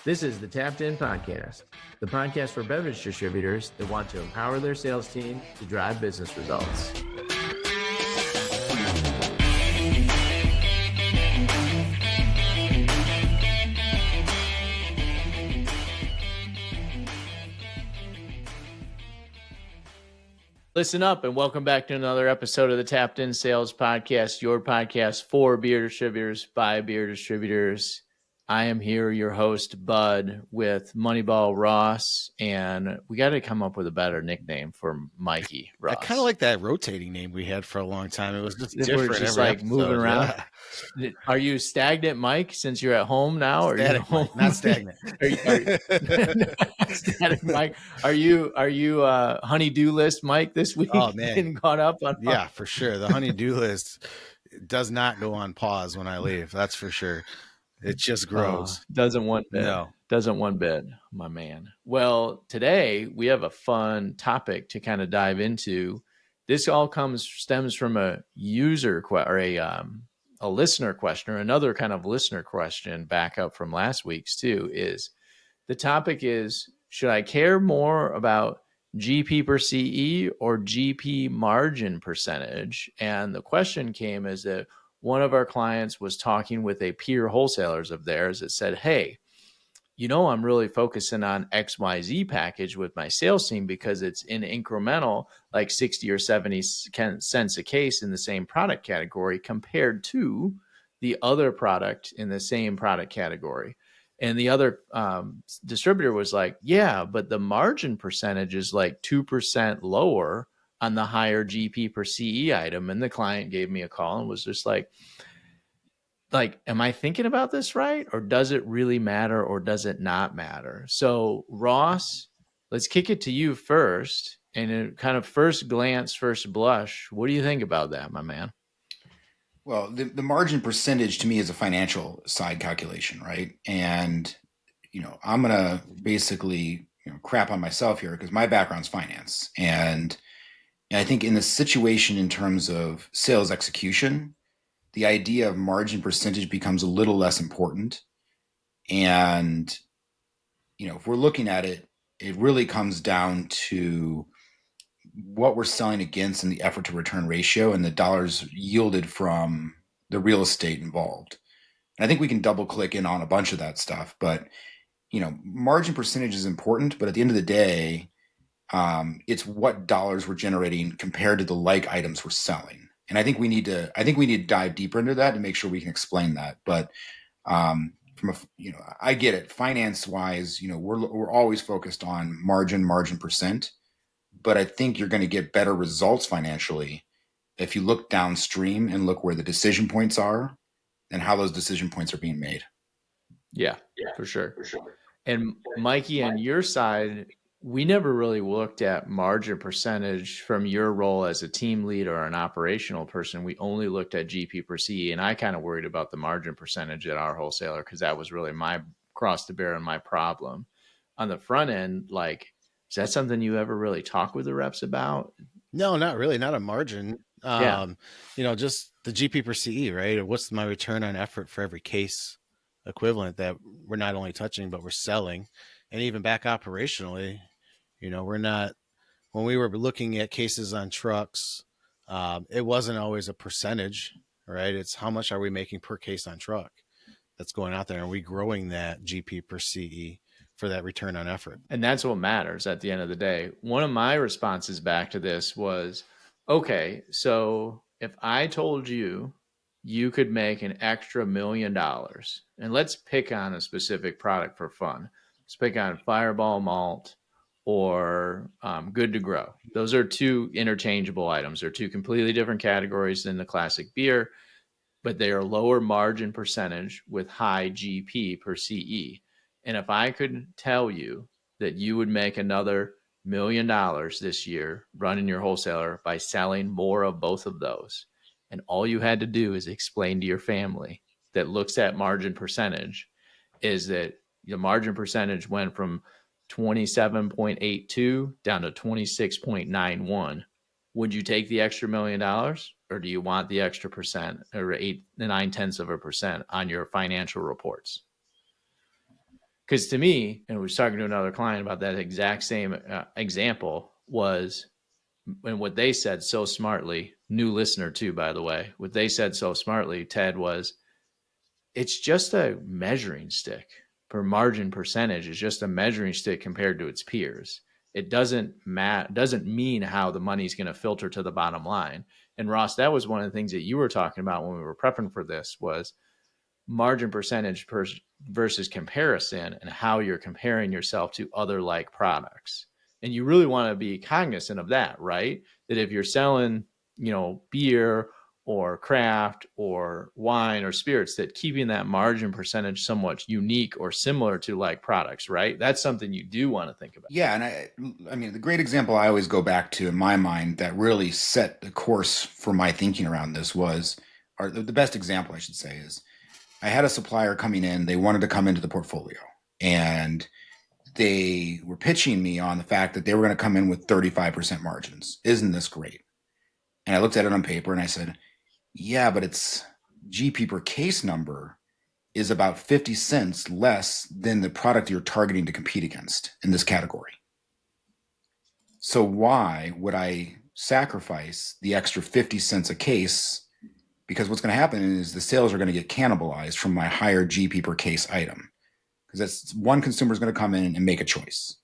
This is the Tapped In Podcast, the podcast for beverage distributors that want to empower their sales team to drive business results. Listen up and welcome back to another episode of the Tapped In Sales Podcast, your podcast for beer distributors by beer distributors. I am here, your host, Bud, with Moneyball Ross, and we got to come up with a better nickname for Mikey Ross. I kind of like that rotating name we had for a long time. It was just different. We're just like episode, moving around. Yeah. Are you stagnant, Mike, since you're at home now? Or static, home? Mike, not stagnant. Static, Mike. Are you honey-do list, Mike, this week? Oh, man. Getting caught up on Yeah, for sure. The honey-do list does not go on pause when I leave. That's for sure. It just grows. Doesn't one bit. No. Doesn't one bit, my man. Well, today we have a fun topic to kind of dive into. This all stems from a user a listener question, or another kind of listener question back up from last week's too. Is the topic is, should I care more about GP per CE or GP margin percentage? And the question came as that one of our clients was talking with a peer wholesalers of theirs that said, hey, I'm really focusing on XYZ package with my sales team because it's in incremental, like 60 or 70 cents a case in the same product category compared to the other product in the same product category. And the other distributor was like, yeah, but the margin percentage is like 2% lower on the higher GP per CE item. And the client gave me a call and was just like, am I thinking about this right? Or does it really matter, or does it not matter? So Ross, let's kick it to you first. And in kind of first glance, first blush, what do you think about that, my man? Well, the margin percentage to me is a financial side calculation, right? And, I'm going to basically crap on myself here because my background's finance. And I think in the situation in terms of sales execution, the idea of margin percentage becomes a little less important. And, if we're looking at it, it really comes down to what we're selling against and the effort to return ratio and the dollars yielded from the real estate involved. And I think we can double click in on a bunch of that stuff, but, margin percentage is important, but at the end of the day, it's what dollars we're generating compared to the like items we're selling. And I think we need to dive deeper into that and make sure we can explain that. But I get it. Finance wise, we're always focused on margin percent, but I think you're going to get better results financially if you look downstream and look where the decision points are and how those decision points are being made. Yeah, for sure. And Mikey, on your side, we never really looked at margin percentage from your role as a team lead or an operational person. We only looked at GP per CE, and I kind of worried about the margin percentage at our wholesaler because that was really my cross to bear and my problem. On the front end, is that something you ever really talk with the reps about? No, not really. Not a margin. Just the GP per CE, right? What's my return on effort for every case equivalent that we're not only touching, but we're selling. And even back operationally, we're not, when we were looking at cases on trucks, it wasn't always a percentage, right? It's how much are we making per case on truck that's going out there? Are we growing that GP per CE for that return on effort? And that's what matters at the end of the day. One of my responses back to this was, okay, so if I told you could make an extra $1 million, and let's pick on a specific product for fun. Let's pick on Fireball Malt or Good to Grow. Those are two interchangeable items. They're two completely different categories than the classic beer, but they are lower margin percentage with high GP per CE. And if I could tell you that you would make another $1 million this year running your wholesaler by selling more of both of those, and all you had to do is explain to your family that looks at margin percentage is that the margin percentage went from 27.82 down to 26.91. Would you take the extra $1 million, or do you want the extra percent or 9/10 of a percent on your financial reports? Because to me, and we was talking to another client about that exact same example, was, and what they said so smartly, new listener too, by the way, what they said so smartly, Ted, was it's just a measuring stick. Per margin percentage is just a measuring stick compared to its peers. It doesn't mean how the money's going to filter to the bottom line. And Ross, that was one of the things that you were talking about when we were prepping for this, was margin percentage versus comparison, and how you're comparing yourself to other like products. And you really want to be cognizant of that, right? That if you're selling, beer or craft or wine or spirits, that keeping that margin percentage somewhat unique or similar to like products, right? That's something you do want to think about. Yeah, and I mean, the great example I always go back to in my mind that really set the course for my thinking around this was, or the best example I should say is, I had a supplier coming in. They wanted to come into the portfolio, and they were pitching me on the fact that they were going to come in with 35% margins. Isn't this great? And I looked at it on paper and I said, yeah, but its GP per case number is about 50 cents less than the product you're targeting to compete against in this category. So why would I sacrifice the extra 50 cents a case? Because what's going to happen is the sales are going to get cannibalized from my higher GP per case item. Because that's one consumer is going to come in and make a choice,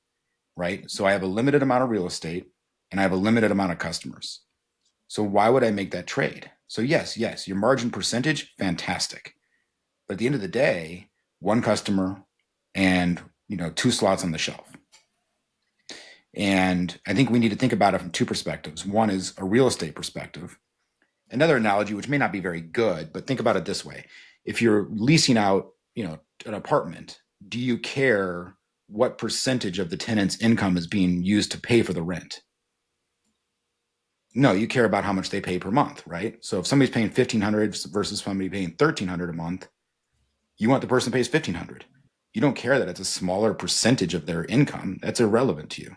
right? So I have a limited amount of real estate and I have a limited amount of customers. So why would I make that trade? So yes, your margin percentage, fantastic. But at the end of the day, one customer and 2 slots on the shelf. And I think we need to think about it from 2 perspectives. One is a real estate perspective. Another analogy, which may not be very good, but think about it this way. If you're leasing out, an apartment, do you care what percentage of the tenant's income is being used to pay for the rent? No, you care about how much they pay per month, right? So if somebody's paying $1,500 versus somebody paying $1,300 a month, you want the person who pays $1,500. You don't care that it's a smaller percentage of their income. That's irrelevant to you.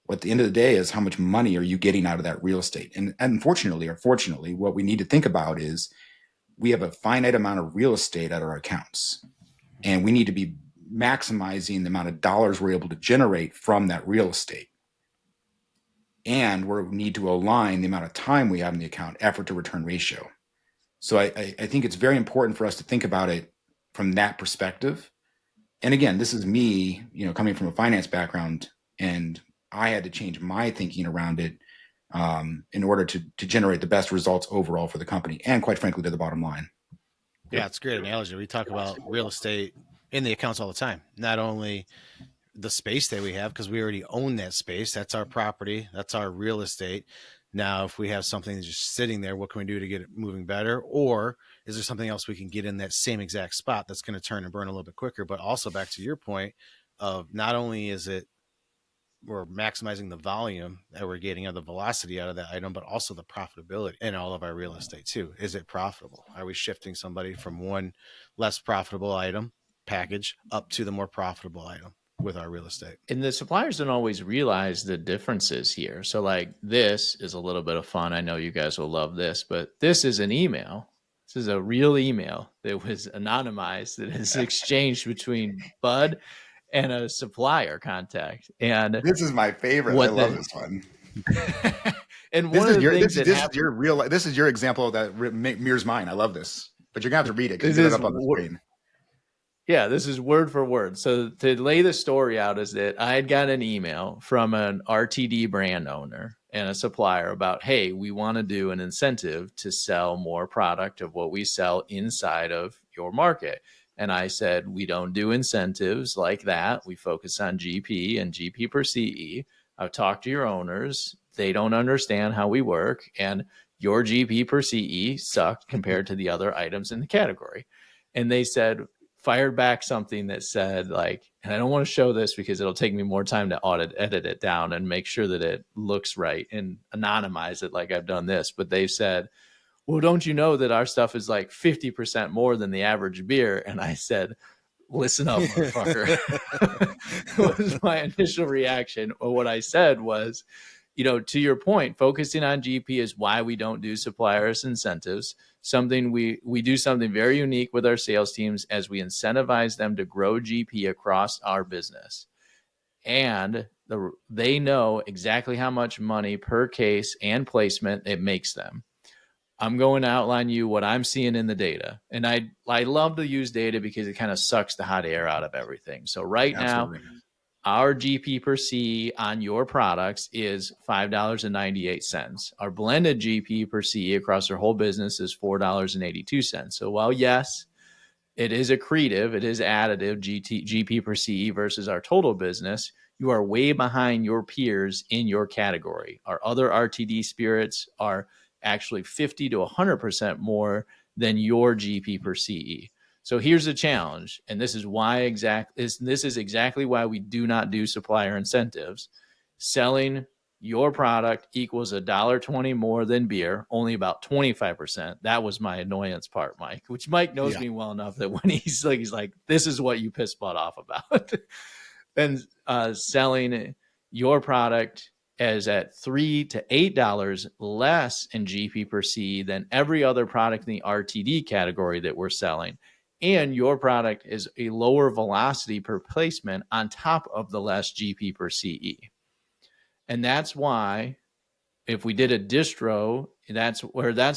What at the end of the day is, how much money are you getting out of that real estate? And unfortunately or fortunately, what we need to think about is we have a finite amount of real estate at our accounts, and we need to be maximizing the amount of dollars we're able to generate from that real estate. And we need to align the amount of time we have in the account, effort to return ratio. So I think it's very important for us to think about it from that perspective. And again, this is me, coming from a finance background, and I had to change my thinking around it in order to generate the best results overall for the company and, quite frankly, to the bottom line. Yeah, it's a great analogy. We talk about real estate in the accounts all the time. Not only the space that we have, because we already own that space. That's our property. That's our real estate. Now, if we have something that's just sitting there, what can we do to get it moving better? Or is there something else we can get in that same exact spot that's going to turn and burn a little bit quicker? But also, back to your point of, not only is it we're maximizing the volume that we're getting, or the velocity out of that item, but also the profitability in all of our real estate too. Is it profitable? Are we shifting somebody from one less profitable item package up to the more profitable item with our real estate? And the suppliers don't always realize the differences here. So like, this is a little bit of fun. I know you guys will love this, but this is an email. This is a real email that was anonymized, that is exchanged between Bud and a supplier contact. And this is my favorite. I love this one. And one of the things this is your example that mirrors mine. I love this, but you're gonna have to read it because it's up on the screen. Yeah, this is word for word. So to lay the story out is that I had got an email from an RTD brand owner and a supplier about, hey, we want to do an incentive to sell more product of what we sell inside of your market. And I said, we don't do incentives like that. We focus on GP and GP per CE. I've talked to your owners. They don't understand how we work. And your GP per CE sucked compared to the other items in the category. And they said, fired back something that said, like, and I don't want to show this because it'll take me more time to edit it down and make sure that it looks right and anonymize it like I've done this. But they said, well, don't you know that our stuff is like 50% more than the average beer? And I said, listen up, motherfucker. Was my initial reaction. Or what I said was, to your point, focusing on GP is why we don't do suppliers incentives. We do something very unique with our sales teams as we incentivize them to grow GP across our business. And they know exactly how much money per case and placement it makes them. I'm going to outline you what I'm seeing in the data. And I love to use data because it kind of sucks the hot air out of everything. So now, our GP per CE on your products is $5.98. Our blended GP per CE across our whole business is $4.82. So while yes, it is accretive, it is additive GP per CE versus our total business, you are way behind your peers in your category. Our other RTD spirits are actually 50 to 100% more than your GP per CE. So here's the challenge, and this is exactly why we do not do supplier incentives. Selling your product equals $1.20 more than beer, only about 25%. That was my annoyance part, Mike, which Mike knows me well enough that when he's like, this is what you piss butt off about. And selling your product as at $3 to $8 less in GP per CE than every other product in the RTD category that we're selling. And your product is a lower velocity per placement on top of the less GP per CE. And that's why if we did a distro, that's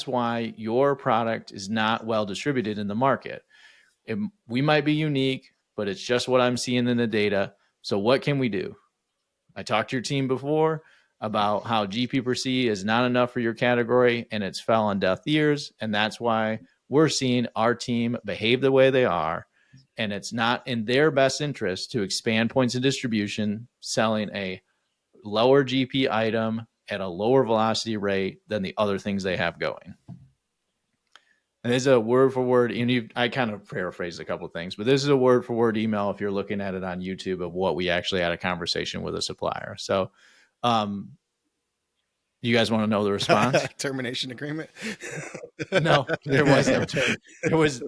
why your product is not well distributed in the market. We might be unique, but it's just what I'm seeing in the data. So what can we do? I talked to your team before about how GP per CE is not enough for your category and it's fell on deaf ears. And that's why we're seeing our team behave the way they are. And it's not in their best interest to expand points of distribution, selling a lower GP item at a lower velocity rate than the other things they have going. And this is a word for word, and I kind of paraphrased a couple of things, but this is a word for word email if you're looking at it on YouTube of what we actually had a conversation with a supplier. So you guys want to know the response? Termination agreement? No, there was no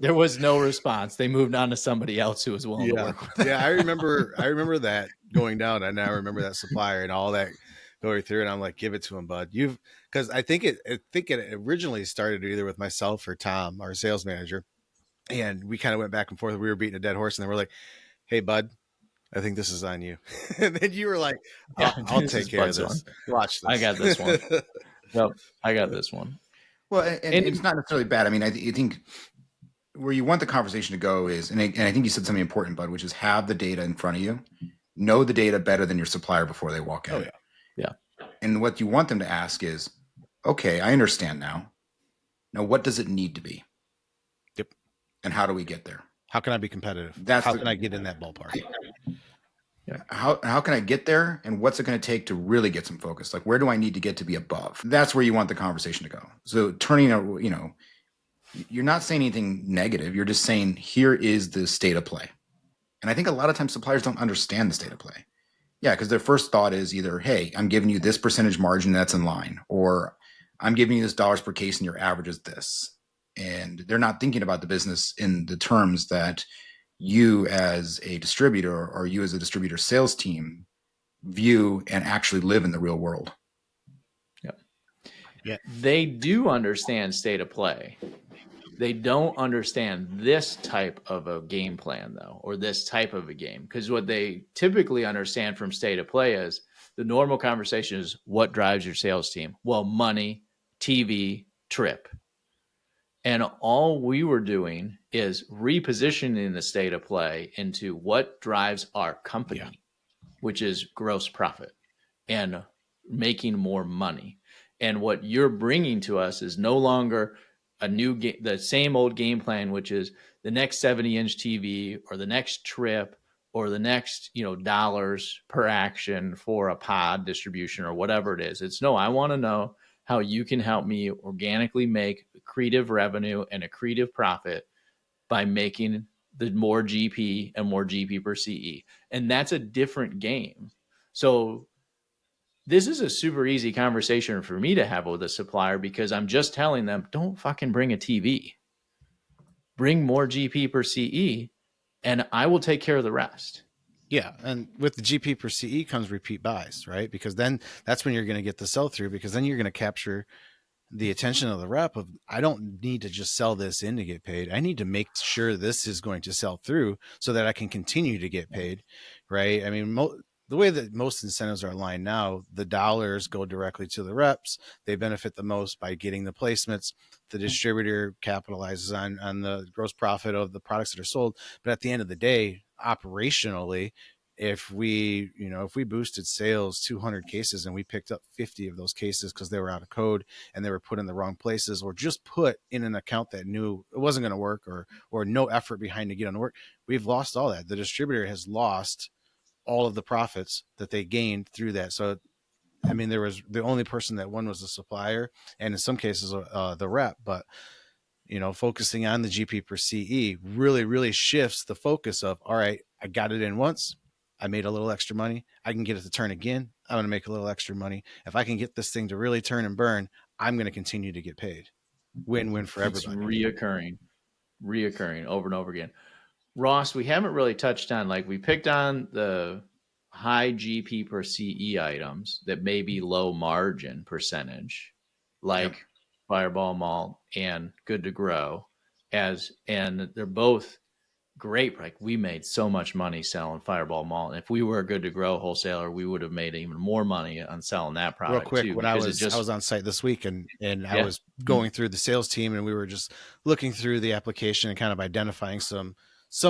there was no response. They moved on to somebody else who was willing to work with them. Yeah, I remember that going down, and I remember that supplier and all that going through, and I'm like, give it to him, bud. Because I think it originally started either with myself or Tom, our sales manager, and we kind of went back and forth. We were beating a dead horse, and then we're like, hey, bud, I think this is on you. And then you were like, I'll take care of this. Watch this. I got this one. Nope, I got this one. Well, and it's not necessarily bad. I mean, I think where you want the conversation to go is, and I think you said something important, Bud, which is have the data in front of you, know the data better than your supplier before they walk in. Oh, yeah. And what you want them to ask is, okay, I understand now. Now, what does it need to be? Yep. And how do we get there? How can I be competitive? How can I get in that ballpark? Yeah. How can I get there? And what's it going to take to really get some focus? Like, where do I need to get to be above? That's where you want the conversation to go. So you're not saying anything negative. You're just saying, here is the state of play. And I think a lot of times suppliers don't understand the state of play. Yeah, because their first thought is either, hey, I'm giving you this percentage margin that's in line, or I'm giving you this dollars per case and your average is this. And they're not thinking about the business in the terms that you as a distributor or you as a distributor sales team view and actually live in the real world. Yeah. They do understand state of play. They don't understand this type of a game plan, though, or this type of a game. Because what they typically understand from state of play is the normal conversation is what drives your sales team? Well, money, TV, trip. And all we were doing is repositioning the state of play into what drives our company, which is gross profit and making more money. And what you're bringing to us is no longer the same old game plan, which is the next 70-inch TV or the next trip or the next, dollars per action for a pod distribution or whatever it is. It's no, I want to know how you can help me organically make accretive revenue and accretive profit by making the more GP and more GP per CE. And that's a different game. So this is a super easy conversation for me to have with a supplier because I'm just telling them, don't fucking bring a TV. Bring more GP per CE and I will take care of the rest. Yeah. And with the GP per CE comes repeat buys, right? Because then that's when you're going to get the sell through, because then you're going to capture the attention of the rep of, I don't need to just sell this in to get paid. I need to make sure this is going to sell through so that I can continue to get paid. Right. I mean, the way that most incentives are aligned now, the dollars go directly to the reps. They benefit the most by getting the placements. The distributor capitalizes on the gross profit of the products that are sold. But at the end of the day, operationally, if we boosted sales 200 cases and we picked up 50 of those cases because they were out of code and they were put in the wrong places, or just put in an account that knew it wasn't going to work, or no effort behind to get on the work, we've lost all that. The distributor has lost all of the profits that they gained through that. So I mean, there was the only person that won was the supplier, and in some cases the rep. But focusing on the GP per CE really, really shifts the focus of, all right, I got it in once. I made a little extra money. I can get it to turn again. I'm going to make a little extra money. If I can get this thing to really turn and burn, I'm going to continue to get paid. Win-win for everybody. It's reoccurring over and over again. Ross, we haven't really touched on, like, we picked on the high GP per CE items that may be low margin percentage, like Yep. Fireball Malt and Good to Grow, and they're both great. Like, we made so much money selling Fireball Malt. And if we were a Good to Grow wholesaler, we would have made even more money on selling that product. Real quick, too, when I was on site this week, and I was going through the sales team, and we were just looking through the application and kind of identifying some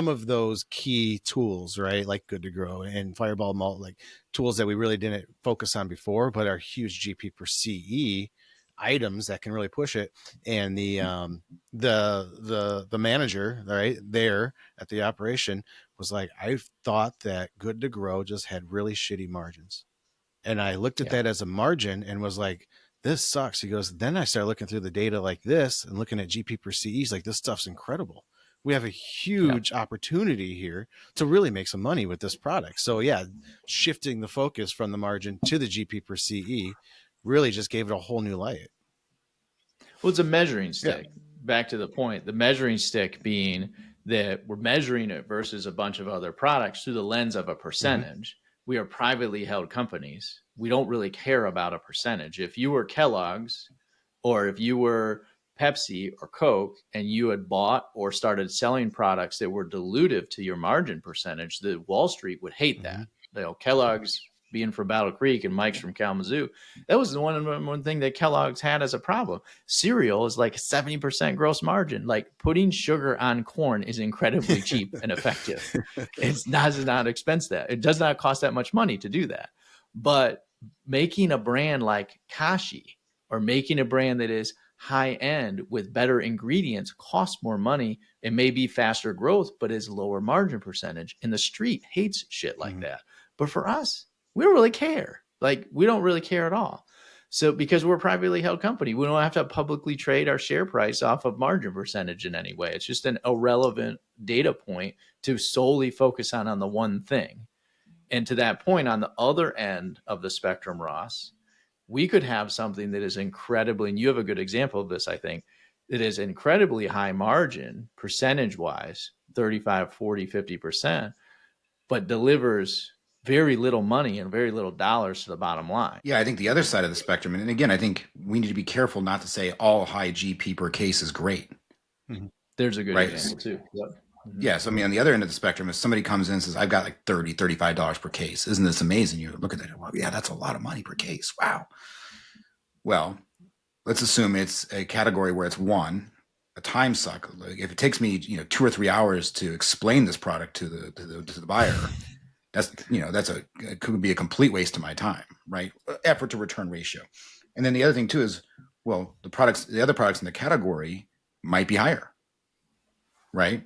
of those key tools, right? Like Good to Grow and Fireball Malt, like tools that we really didn't focus on before, but are huge GP per CE items that can really push it. And the manager right there at the operation was like, I thought that Good to Grow just had really shitty margins. And I looked at that as a margin and was like, this sucks. He goes, then I started looking through the data like this and looking at GP per CEs, like, this stuff's incredible. We have a huge opportunity here to really make some money with this product. So yeah, shifting the focus from the margin to the GP per CE really just gave it a whole new light. Well, it's a measuring stick. Back to the point, the measuring stick being that we're measuring it versus a bunch of other products through the lens of a percentage. We are privately held companies. We don't really care about a percentage. If you were Kellogg's, or if you were Pepsi or Coke, and you had bought or started selling products that were dilutive to your margin percentage, the Wall Street would hate that. Kellogg's being from Battle Creek and Mike's from Kalamazoo, that was the one thing that Kellogg's had as a problem. Cereal is like 70% gross margin. Like, putting sugar on corn is incredibly cheap and effective. It does not expense that. It does not cost that much money to do that. But making a brand like Kashi, or making a brand that is high end with better ingredients, costs more money. It may be faster growth, but is lower margin percentage. And the street hates shit like that. But for us, we don't really care. Like, we don't really care at all. So, because we're a privately held company, we don't have to publicly trade our share price off of margin percentage in any way. It's just an irrelevant data point to solely focus on the one thing. And to that point, on the other end of the spectrum, Ross, we could have something that is incredibly, and you have a good example of this, I think, that is incredibly high margin percentage wise, 35, 40, 50%, but delivers very little money and very little dollars to the bottom line. Yeah, I think the other side of the spectrum, and again, I think we need to be careful not to say all high GP per case is great. There's a good example too. Yeah, so I mean, on the other end of the spectrum, if somebody comes in and says, I've got like $30, $35 per case, isn't this amazing? You look at that, well, yeah, that's a lot of money per case. Wow. Well, let's assume it's a category where it's a time suck. Like, if it takes me 2 or 3 hours to explain this product to the buyer, it could be a complete waste of my time, right? Effort to return ratio. And then the other thing too is, well, the other products in the category might be higher, right?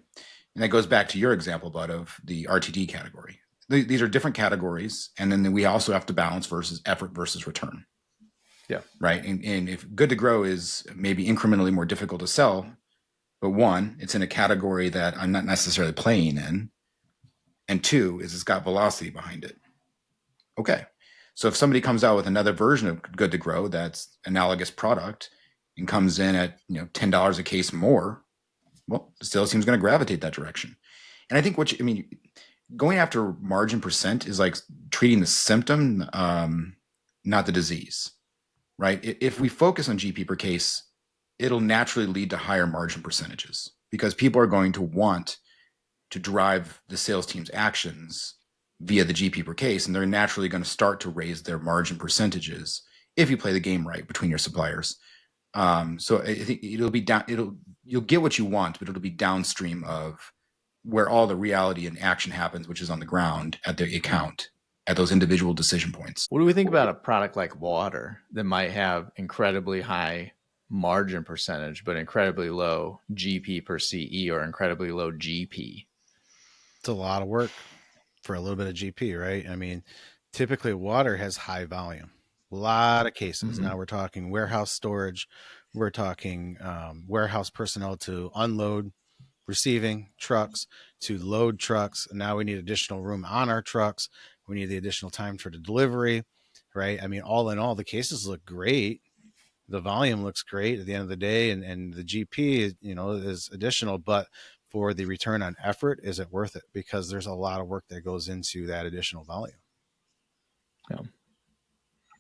And that goes back to your example, Bud, of the RTD category. These are different categories, and then we also have to balance versus effort versus return. Yeah. Right. And if Good to Grow is maybe incrementally more difficult to sell, but one, it's in a category that I'm not necessarily playing in. And two, is it's got velocity behind it. Okay. So if somebody comes out with another version of Good to Grow that's analogous product and comes in at $10 a case more, well, the sales team's going to gravitate that direction. And I think going after margin percent is like treating the symptom, not the disease, right? If we focus on GP per case, it'll naturally lead to higher margin percentages because people are going to want to drive the sales team's actions via the GP per case, and they're naturally going to start to raise their margin percentages if you play the game right between your suppliers. So I think you'll get what you want, but it'll be downstream of where all the reality and action happens, which is on the ground at the account, at those individual decision points. What do we think about a product like water that might have incredibly high margin percentage, but incredibly low GP per CE or incredibly low GP? It's a lot of work for a little bit of GP, right? I mean, typically water has high volume, a lot of cases. Now we're talking warehouse storage, we're talking warehouse personnel to unload receiving trucks, to load trucks. And now we need additional room on our trucks. We need the additional time for the delivery, right? I mean, all in all, the cases look great. The volume looks great at the end of the day, and the GP, is additional, but for the return on effort, is it worth it? Because there's a lot of work that goes into that additional volume. Yeah.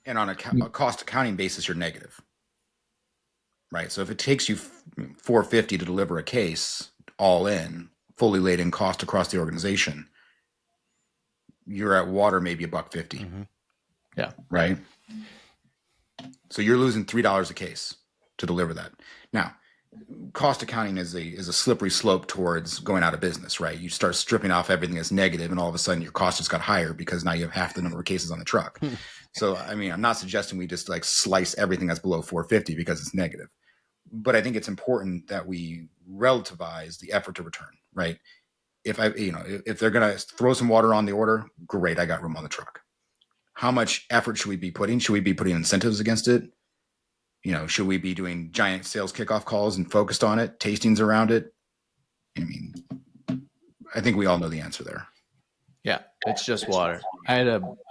And on a cost accounting basis, you're negative, right? So if it takes you $450 to deliver a case, all in, fully laid in cost across the organization, you're at water maybe $1.50. Mm-hmm. Yeah. Right. So you're losing $3 a case to deliver that. Now, cost accounting is a slippery slope towards going out of business, right? You start stripping off everything that's negative, and all of a sudden your cost just got higher because now you have half the number of cases on the truck. So, I mean, I'm not suggesting we just like slice everything that's below 450 because it's negative. But I think it's important that we relativize the effort to return, right? If they're going to throw some water on the order, great, I got room on the truck. How much effort should we be putting? Should we be putting incentives against it? Should we be doing giant sales kickoff calls and focused on it, tastings around it? I mean, I think we all know the answer there. Yeah, it's just water. I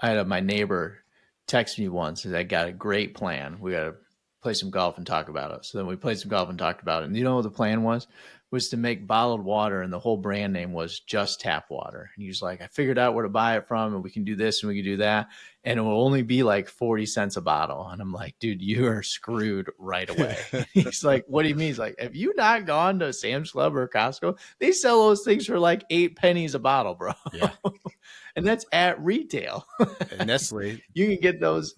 had my neighbor text me once and I got a great plan. We got to play some golf and talk about it. So then we played some golf and talked about it. And you know what the plan was? Was to make bottled water, and the whole brand name was Just Tap Water. And he was like, I figured out where to buy it from, and we can do this and we can do that, and it will only be like 40 cents a bottle. And I'm like, dude, you are screwed right away. He's like, what do you mean? He's like, have you not gone to Sam's Club or Costco? They sell those things for like 8 pennies a bottle, bro. Yeah. And that's at retail. And Nestle, you can get those.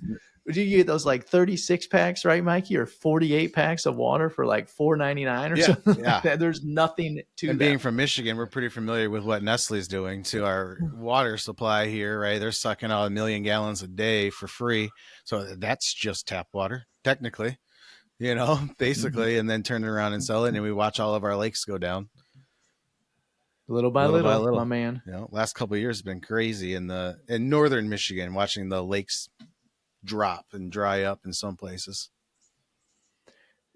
You get those like 36 packs, right, Mikey, or 48 packs of water for like $4.99 or something. Yeah. Like that. There's nothing to and that. being from Michigan, we're pretty familiar with what Nestle's doing to our water supply here, right? They're sucking out 1 million gallons a day for free. So that's just tap water, technically, basically, and then turn it around and sell it. And we watch all of our lakes go down. Little by little, my man. Last couple of years has been crazy in northern Michigan, watching the lakes drop and dry up in some places.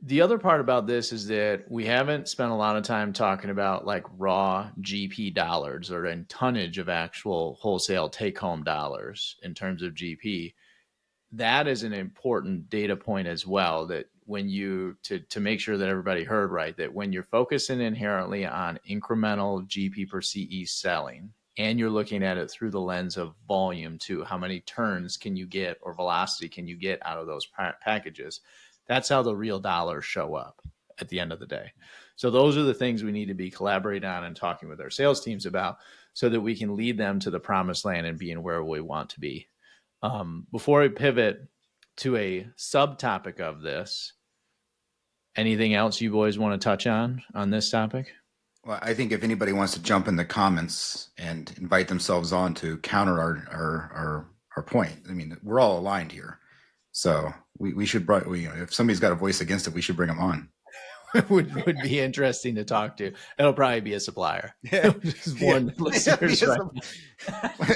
The other part about this is that we haven't spent a lot of time talking about like raw GP dollars or in tonnage of actual wholesale take-home dollars in terms of GP. That is an important data point as well, that when you, to make sure that everybody heard right, that when you're focusing inherently on incremental GP per CE selling, and you're looking at it through the lens of volume too, how many turns can you get or velocity can you get out of those packages? That's how the real dollars show up at the end of the day. So those are the things we need to be collaborating on and talking with our sales teams about so that we can lead them to the promised land and being where we want to be. Before I pivot to a subtopic of this, anything else you boys want to touch on this topic? Well, I think if anybody wants to jump in the comments and invite themselves on to counter our point, I mean, we're all aligned here. So we should, if somebody's got a voice against it, we should bring them on. would be interesting to talk to. It'll probably be a supplier. Yeah.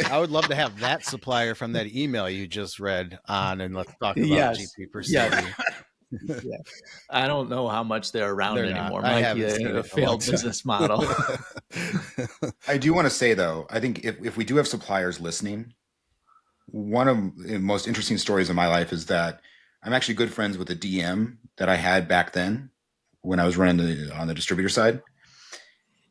I would love to have that supplier from that email you just read on, and let's talk about GP per CE. Yeah. I don't know how much they're around anymore. Mikey, a failed business model. I do want to say though, I think if we do have suppliers listening, one of the most interesting stories of my life is that I'm actually good friends with a DM that I had back then when I was running on the distributor side.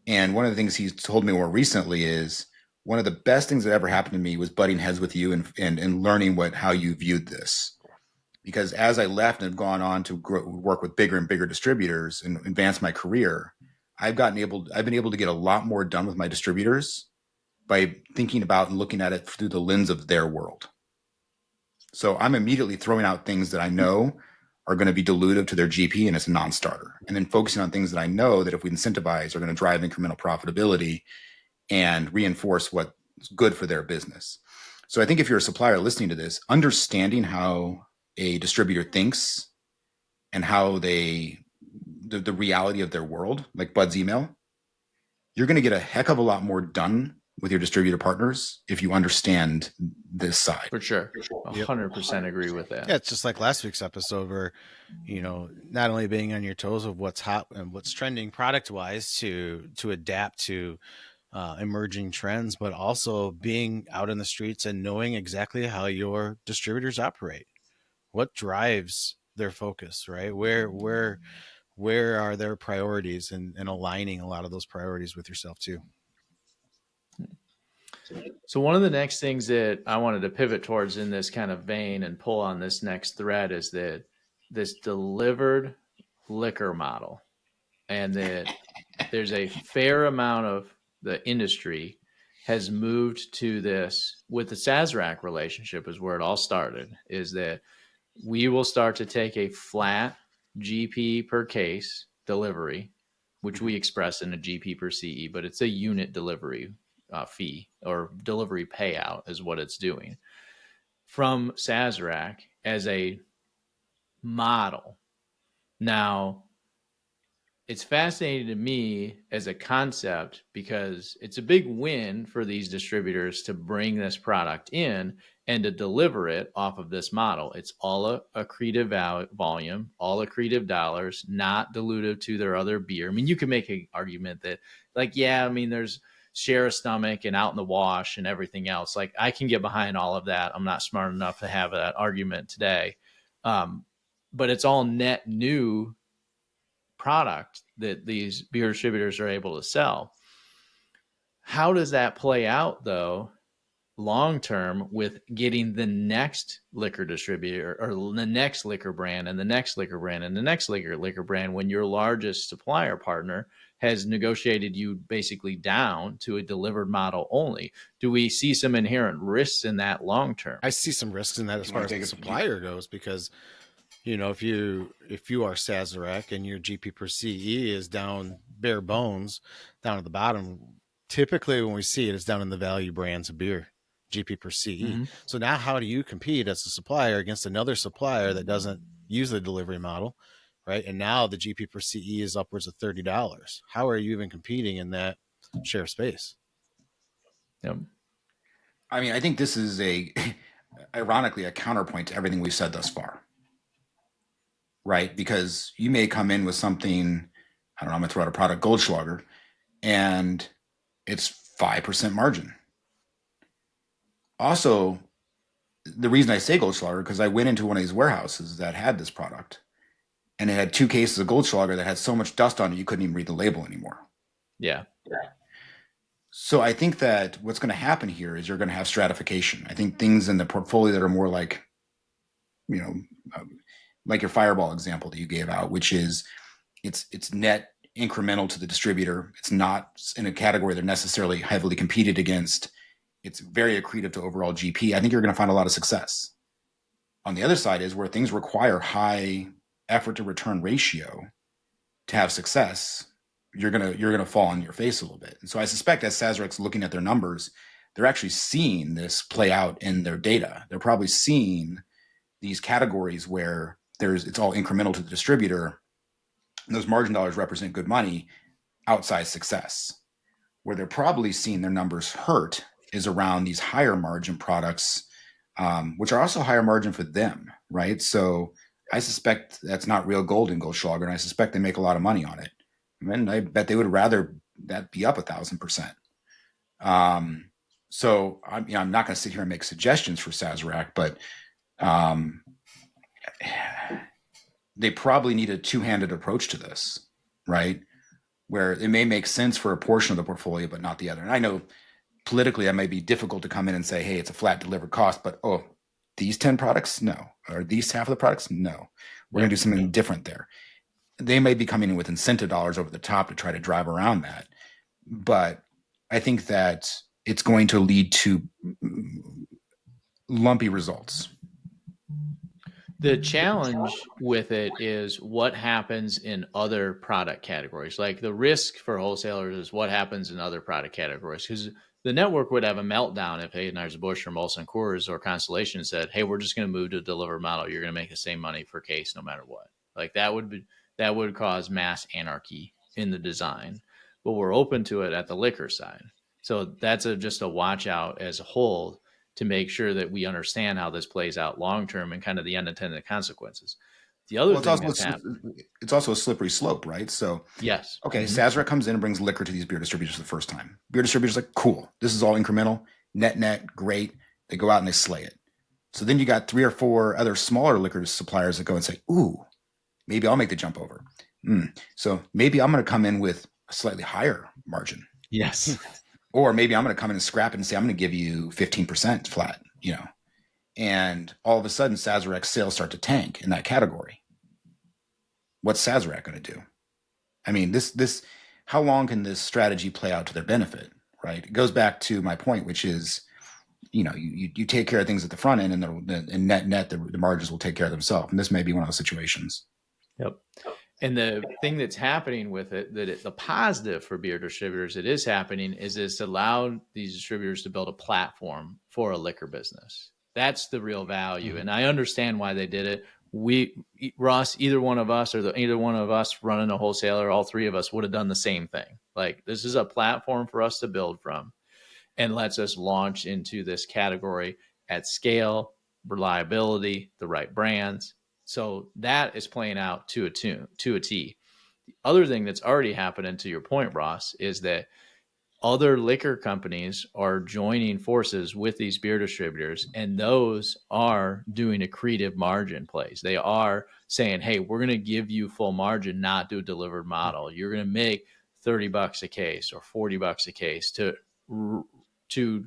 And one of the things he's told me more recently is one of the best things that ever happened to me was butting heads with you and learning how you viewed this. Because as I left and have gone on to work with bigger and bigger distributors and advance my career, I've been able to get a lot more done with my distributors by thinking about and looking at it through the lens of their world. So I'm immediately throwing out things that I know are going to be dilutive to their GP and it's a non-starter. And then focusing on things that I know that if we incentivize are going to drive incremental profitability and reinforce what's good for their business. So I think if you're a supplier listening to this, understanding how a distributor thinks and how the reality of their world, like Bud's email, you're going to get a heck of a lot more done with your distributor partners if you understand this side. For sure. 100% agree with that. Yeah, it's just like last week's episode where, not only being on your toes of what's hot and what's trending product wise to adapt to emerging trends, but also being out in the streets and knowing exactly how your distributors operate. What drives their focus, right? Where are their priorities, and aligning a lot of those priorities with yourself too. So one of the next things that I wanted to pivot towards in this kind of vein and pull on this next thread is that this delivered liquor model, and that there's a fair amount of the industry has moved to this with the Sazerac relationship is where it all started, is that we will start to take a flat GP per case delivery, which we express in a GP per CE, but it's a unit delivery fee or delivery payout is what it's doing from Sazerac as a model. Now, it's fascinating to me as a concept because it's a big win for these distributors to bring this product in and to deliver it off of this model. It's all accretive volume, all accretive dollars, not dilutive to their other beer. I mean, you can make an argument that, like, yeah, I mean, there's share a stomach and out in the wash and everything else. Like, I can get behind all of that. I'm not smart enough to have that argument today. But it's all net new product that these beer distributors are able to sell. How does that play out, though, long term with getting the next liquor distributor or the next liquor brand and the next liquor brand and the next liquor brand when your largest supplier partner has negotiated you basically down to a delivered model only? Do we see some inherent risks in that long term? I see some risks in that as far as the supplier goes, because if you are Sazerac and your GP per CE is down bare bones, down at the bottom, typically when we see it, it's down in the value brands of beer, GP per CE. Mm-hmm. So now how do you compete as a supplier against another supplier that doesn't use the delivery model, right? And now the GP per CE is upwards of $30. How are you even competing in that share of space? Yep. I mean, I think this is ironically, a counterpoint to everything we've said thus far. Right? Because you may come in with something, I don't know, I'm going to throw out a product, Goldschlager, and it's 5% margin. Also, the reason I say Goldschlager, because I went into one of these warehouses that had this product, and it had 2 cases of Goldschlager that had so much dust on it, you couldn't even read the label anymore. Yeah. So I think that what's going to happen here is you're going to have stratification. I think things in the portfolio that are more like, like your Fireball example that you gave out, which is it's net incremental to the distributor. It's not in a category they're necessarily heavily competed against. It's very accretive to overall GP. I think you're going to find a lot of success. On the other side is where things require high effort to return ratio to have success. You're gonna fall on your face a little bit. And so I suspect as Sazerac's looking at their numbers, they're actually seeing this play out in their data. They're probably seeing these categories where it's all incremental to the distributor. And those margin dollars represent good money, outsized success. Where they're probably seeing their numbers hurt is around these higher margin products, which are also higher margin for them, right? So I suspect that's not real gold in Goldschlager, and I suspect they make a lot of money on it. And I bet they would rather that be up 1,000%. So I'm not going to sit here and make suggestions for Sazerac, but they probably need a two-handed approach to this, right? Where it may make sense for a portion of the portfolio, but not the other. And I know politically, that may be difficult to come in and say, hey, it's a flat delivered cost, but these 10 products, no. Or these half of the products, no. We're going to do something different there. They may be coming in with incentive dollars over the top to try to drive around that. But I think that it's going to lead to lumpy results. The challenge with it is what happens in other product categories. Like the risk for wholesalers is what happens in other product categories, because the network would have a meltdown if Anheuser-Busch or Molson Coors or Constellation said, hey, we're just going to move to a delivered model. You're going to make the same money per case no matter what. Like that would cause mass anarchy in the design. But we're open to it at the liquor side. So that's just a watch out as a whole, to make sure that we understand how this plays out long term and kind of the unintended consequences. The other thing that's happened, it's also a slippery slope, right? So yes, okay, Sazerac comes in and brings liquor to these beer distributors for the first time. Beer distributors are like, cool, this is all incremental, net, great. They go out and they slay it. So then you got 3 or 4 other smaller liquor suppliers that go and say, ooh, maybe I'll make the jump over. So maybe I'm going to come in with a slightly higher margin. Yes. Or maybe I'm going to come in and scrap it and say, I'm going to give you 15% flat, and all of a sudden Sazerac's sales start to tank in that category. What's Sazerac going to do? I mean, how long can this strategy play out to their benefit, right? It goes back to my point, which is, you take care of things at the front end, and net, the margins will take care of themselves. And this may be one of those situations. Yep. And the thing that's happening with it, the positive for beer distributors, it is happening, is it's allowed these distributors to build a platform for a liquor business. That's the real value. Mm-hmm. And I understand why they did it. Ross, either one of us running a wholesaler, all three of us would have done the same thing. Like, this is a platform for us to build from, and lets us launch into this category at scale, reliability, the right brands. So that is playing out to a T. The other thing that's already happening, to your point, Ross, is that other liquor companies are joining forces with these beer distributors, and those are doing accretive margin plays. They are saying, hey, we're going to give you full margin, not do a delivered model. You're going to make $30 a case or $40 a case to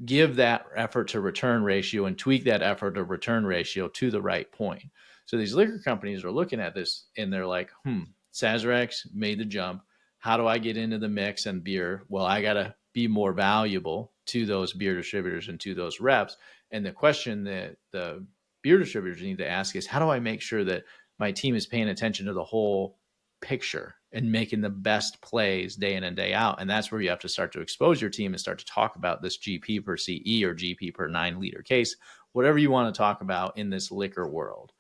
give that effort to return ratio and tweak that effort to return ratio to the right point. So these liquor companies are looking at this and they're like, Sazerac's made the jump. How do I get into the mix and beer? Well, I got to be more valuable to those beer distributors and to those reps. And the question that the beer distributors need to ask is, how do I make sure that my team is paying attention to the whole picture and making the best plays day in and day out? And that's where you have to start to expose your team and start to talk about this GP per CE or GP per 9-liter case, whatever you want to talk about in this liquor world.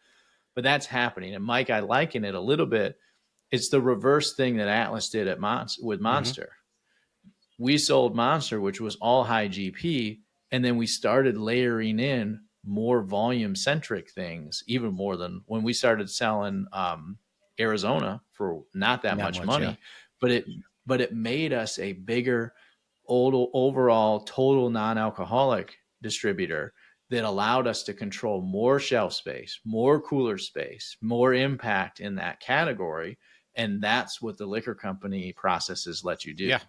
But that's happening. And Mike, I liken it a little bit. It's the reverse thing that Atlas did with Monster. Mm-hmm. We sold Monster, which was all high GP, and then we started layering in more volume-centric things, even more than when we started selling Arizona for not much money, yeah. but it made us a bigger overall total non-alcoholic distributor that allowed us to control more shelf space, more cooler space, more impact in that category. And that's what the liquor company processes let you do. Yeah.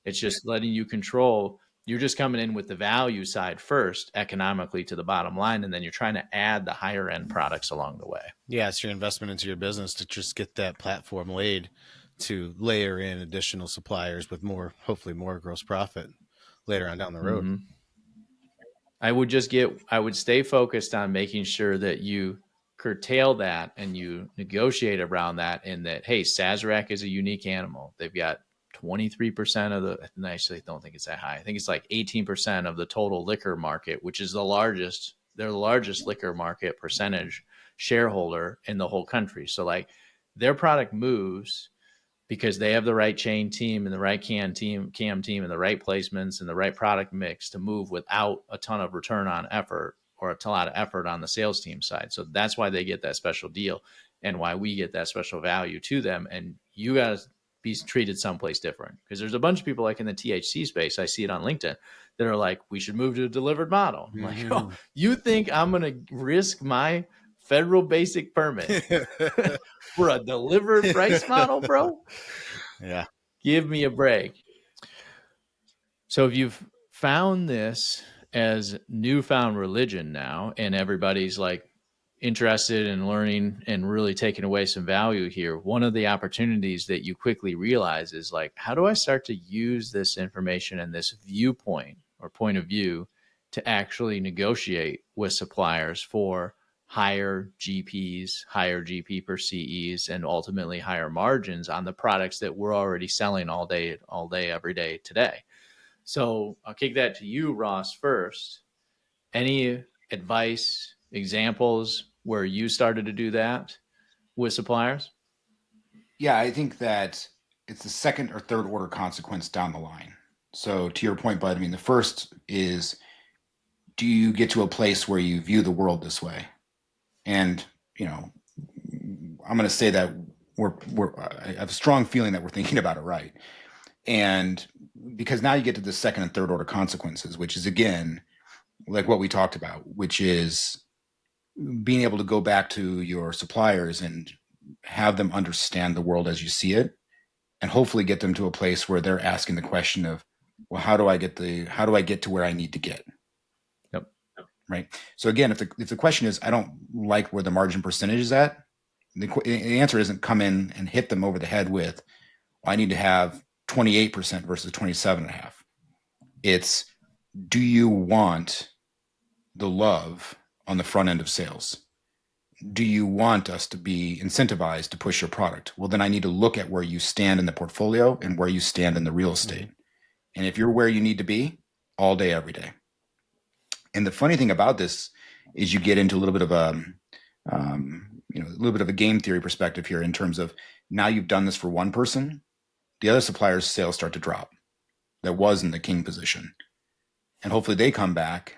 It's just letting you control. You're just coming in with the value side first, economically, to the bottom line, and then you're trying to add the higher end products along the way. Yeah, it's your investment into your business to just get that platform laid to layer in additional suppliers with hopefully more gross profit later on down the road. Mm-hmm. I would stay focused on making sure that you curtail that and you negotiate around that, and that, hey, Sazerac is a unique animal. They've got 23% of the, and I actually don't think it's that high. I think it's like 18% of the total liquor market, which is they're the largest liquor market percentage shareholder in the whole country. So like, their product moves because they have the right chain team and the right cam team and the right placements and the right product mix to move without a ton of return on effort or a lot of effort on the sales team side. So that's why they get that special deal and why we get that special value to them. And you guys be treated someplace different, because there's a bunch of people like in the THC space, I see it on LinkedIn, that are like, we should move to a delivered model. I'm like, oh, you think I'm going to risk my federal basic permit for a delivered price model, bro? Yeah. Give me a break. So if you've found this as newfound religion now, and everybody's like interested in learning and really taking away some value here. One of the opportunities that you quickly realize is like, how do I start to use this information and this viewpoint or point of view to actually negotiate with suppliers for higher GPs, higher GP per CEs, and ultimately higher margins on the products that we're already selling all day, every day today. So I'll kick that to you, Ross, first. Any advice, examples where you started to do that with suppliers? Yeah, I think that it's the second or third order consequence down the line. So to your point, Bud, I mean, the first is, do you get to a place where you view the world this way? And, I'm going to say that I have a strong feeling that we're thinking about it right. And because now you get to the second and third order consequences, which is, again, like what we talked about, which is being able to go back to your suppliers and have them understand the world as you see it, and hopefully get them to a place where they're asking the question of, well, how do I get to where I need to get? Yep. Right. So again, if the question is, I don't like where the margin percentage is at, the answer isn't come in and hit them over the head with, well, I need to have 28% versus 27.5. It's, do you want the love on the front end of sales? Do you want us to be incentivized to push your product? Well, then I need to look at where you stand in the portfolio and where you stand in the real estate. And if you're where you need to be, all day, every day. And the funny thing about this is you get into a little bit of a game theory perspective here, in terms of, now you've done this for one person, the other supplier's sales start to drop that was in the king position. And hopefully they come back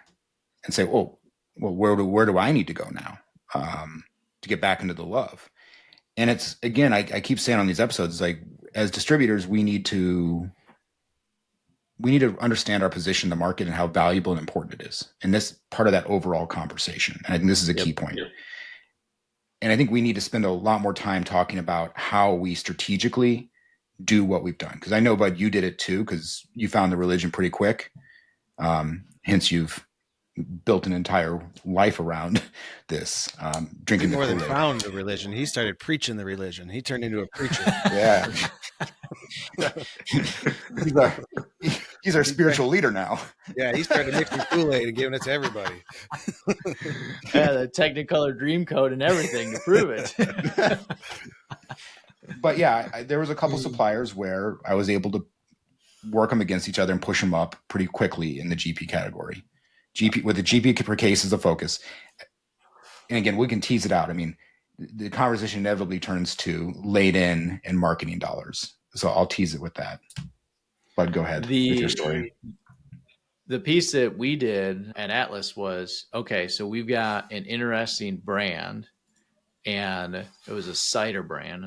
and say, oh, well, where do I need to go now to get back into the love? And it's, again, I keep saying on these episodes, it's like, as distributors, we need to understand our position in the market and how valuable and important it is. And this part of that overall conversation. And I think this is a key point. Yep. And I think we need to spend a lot more time talking about how we strategically do what we've done. Because I know, Bud, you did it too, because you found the religion pretty quick. Hence, you've built an entire life around this, drinking more the than Kool-Aid. Found the religion. He started preaching the religion. He turned into a preacher. Yeah. he's our spiritual leader now. Yeah, he started mixing Kool-Aid and giving it to everybody. Yeah, the Technicolor Dream Code and everything to prove it. But yeah, there was a couple suppliers where I was able to work them against each other and push them up pretty quickly in the GP category. With the GP per case as a focus. And again, we can tease it out. I mean, the conversation inevitably turns to laid in and marketing dollars. So I'll tease it with that. Bud, go ahead with your story. The piece that we did at Atlas was, okay, so we've got an interesting brand, and it was a cider brand.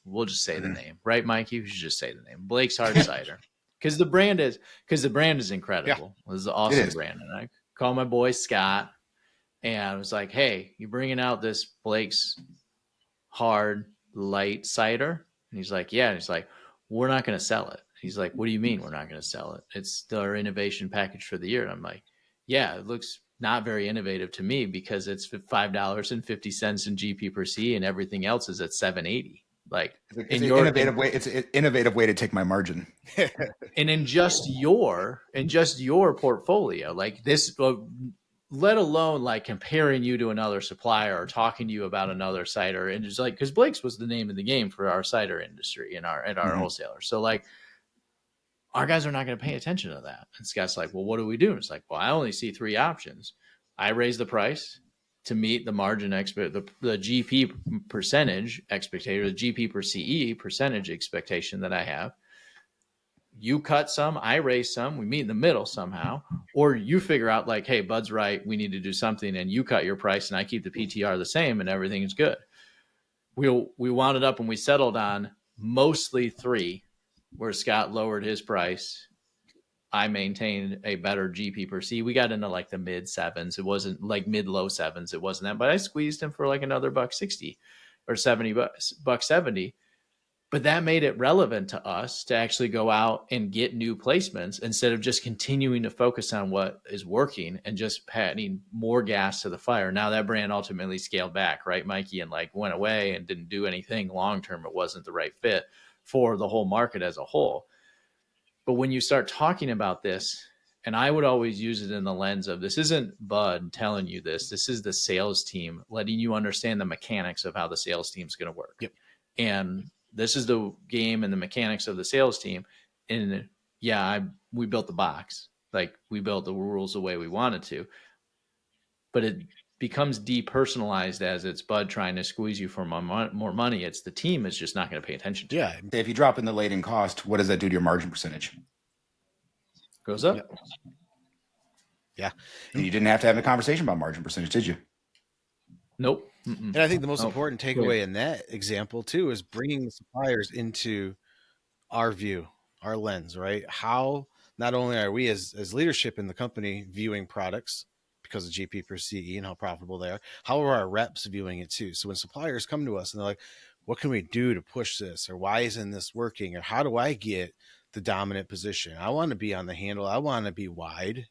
We'll just say the name, right, Mike? You should just say the name. Blake's Hard Cider. Because the brand is incredible. Yeah. It was an awesome brand. And I called my boy Scott, and I was like, hey, you bringing out this Blake's Hard Light Cider? And he's like, yeah. And he's like, we're not going to sell it. He's like, what do you mean we're not going to sell it? It's our innovation package for the year. And I'm like, yeah, it looks not very innovative to me, because it's $5.50 in GP per C, and everything else is at $7.80. Like, it's an innovative way to take my margin. And in just your portfolio, like this, let alone like comparing you to another supplier or talking to you about another cider, and just like, because Blake's was the name of the game for our cider industry and our wholesalers. So like, our guys are not going to pay attention to that. And Scott's like, well, what do we do? And it's like, well, I only see three options. I raise the price to meet the margin the GP percentage expectation, the GP per CE percentage expectation that I have. You cut some, I raise some, we meet in the middle somehow, or you figure out like, hey, Bud's right, we need to do something, and you cut your price and I keep the PTR the same and everything is good. We wound it up and we settled on mostly three, where Scott lowered his price. I maintained a better GP per C. We got into like the mid sevens. It wasn't like mid low sevens. It wasn't that, but I squeezed him for like another $1.60 or $70, $1.70. But that made it relevant to us to actually go out and get new placements instead of just continuing to focus on what is working and just adding more gas to the fire. Now that brand ultimately scaled back, right, Mikey, and like went away and didn't do anything long term. It wasn't the right fit for the whole market as a whole. But when you start talking about this, and I would always use it in the lens of this isn't Bud telling you this. This is the sales team letting you understand the mechanics of how the sales team is going to work. Yep. And this is the game and the mechanics of the sales team. And yeah, we built the box. Like we built the rules the way we wanted to. But it becomes depersonalized as it's Bud trying to squeeze you for more money. It's the team is just not going to pay attention to. Yeah. If you drop in the latent cost, what does that do to your margin percentage? Goes up. Yep. Yeah. And you didn't have to have a conversation about margin percentage, did you? Nope. And I think the most important takeaway in that example too is bringing the suppliers into our view, our lens, right? How not only are we as leadership in the company viewing products because of GP per CE and how profitable they are, how are our reps viewing it too? So when suppliers come to us and they're like, what can we do to push this? Or why isn't this working? Or how do I get the dominant position? I want to be on the handle. I want to be wide,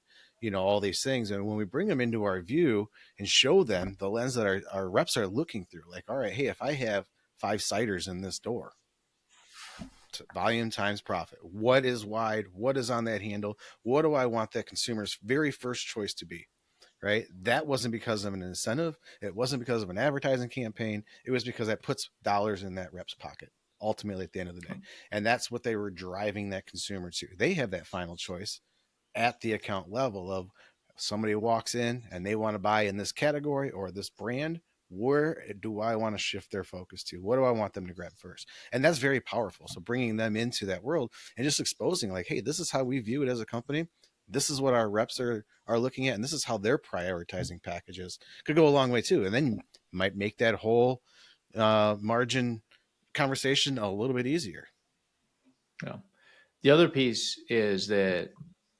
all these things. And when we bring them into our view and show them the lens that our reps are looking through, like, all right, hey, if I have 5 ciders in this door, volume times profit, what is wide, what is on that handle, what do I want that consumer's very first choice to be, right? That wasn't because of an incentive. It wasn't because of an advertising campaign. It was because that puts dollars in that rep's pocket ultimately at the end of the day. And that's what they were driving that consumer to. They have that final choice at the account level of somebody walks in and they want to buy in this category or this brand. Where do I want to shift their focus to? What do I want them to grab first? And that's very powerful. So bringing them into that world and just exposing like, hey, this is how we view it as a company. This is what our reps are looking at. And this is how they're prioritizing packages could go a long way too. And then you might make that whole margin conversation a little bit easier. Yeah. The other piece is that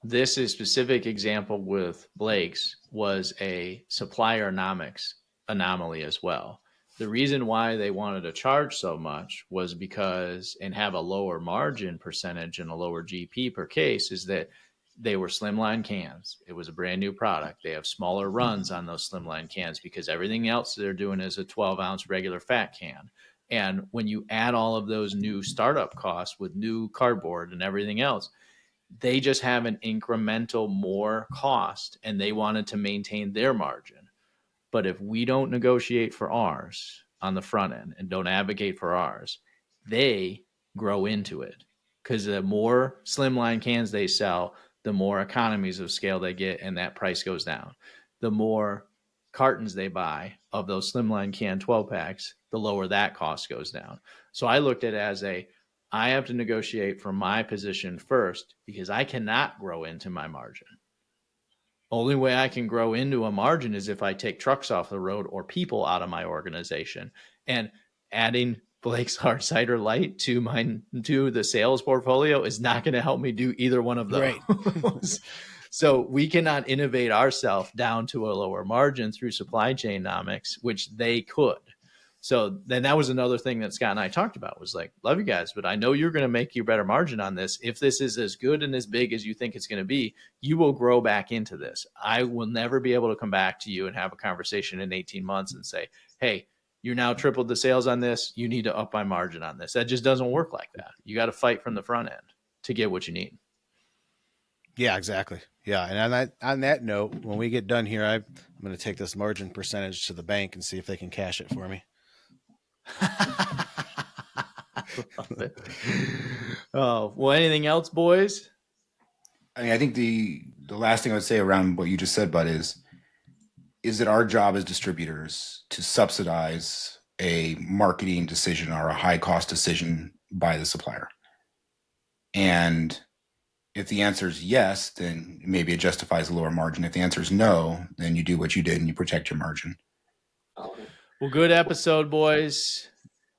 this is specific example with Blake's was a suppliernomics anomaly as well. The reason why they wanted to charge so much was because and have a lower margin percentage and a lower GP per case is that they were slimline cans. It was a brand new product. They have smaller runs on those slimline cans because everything else they're doing is a 12-ounce regular fat can. And when you add all of those new startup costs with new cardboard and everything else, they just have an incremental more cost and they wanted to maintain their margin. But if we don't negotiate for ours on the front end and don't advocate for ours, they grow into it because the more slimline cans they sell, the more economies of scale they get and that price goes down. The more cartons they buy of those slimline can 12 packs, the lower that cost goes down. So I looked at it as I have to negotiate for my position first because I cannot grow into my margin. Only way I can grow into a margin is if I take trucks off the road or people out of my organization. And adding Blake's Hard Cider Light to the sales portfolio is not going to help me do either one of those. Right. So we cannot innovate ourselves down to a lower margin through supply chain nomics, which they could. So then that was another thing that Scott and I talked about was like, love you guys, but I know you're going to make you better margin on this. If this is as good and as big as you think it's going to be, you will grow back into this. I will never be able to come back to you and have a conversation in 18 months and say, hey, you now tripled the sales on this. You need to up my margin on this. That just doesn't work like that. You got to fight from the front end to get what you need. Yeah, exactly. Yeah. And on that note, when we get done here, I'm going to take this margin percentage to the bank and see if they can cash it for me. Love it. Oh, well, anything else, boys? I mean, I think the last thing I would say around what you just said, Bud, is it our job as distributors to subsidize a marketing decision or a high cost decision by the supplier? And if the answer is yes, then maybe it justifies a lower margin. If the answer is no, then you do what you did and you protect your margin. Well, good episode, boys.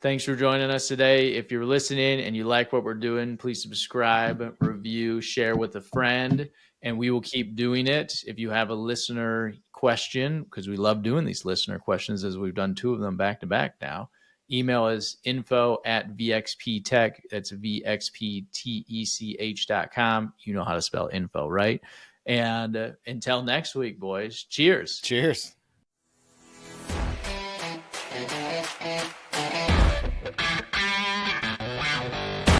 Thanks for joining us today. If you're listening and you like what we're doing, please subscribe, review, share with a friend, and we will keep doing it. If you have a listener question, because we love doing these listener questions as we've done 2 of them back to back now, Email is info@vxptech. That's vxptech.com. You know how to spell info, right? And until next week, boys, cheers. Cheers.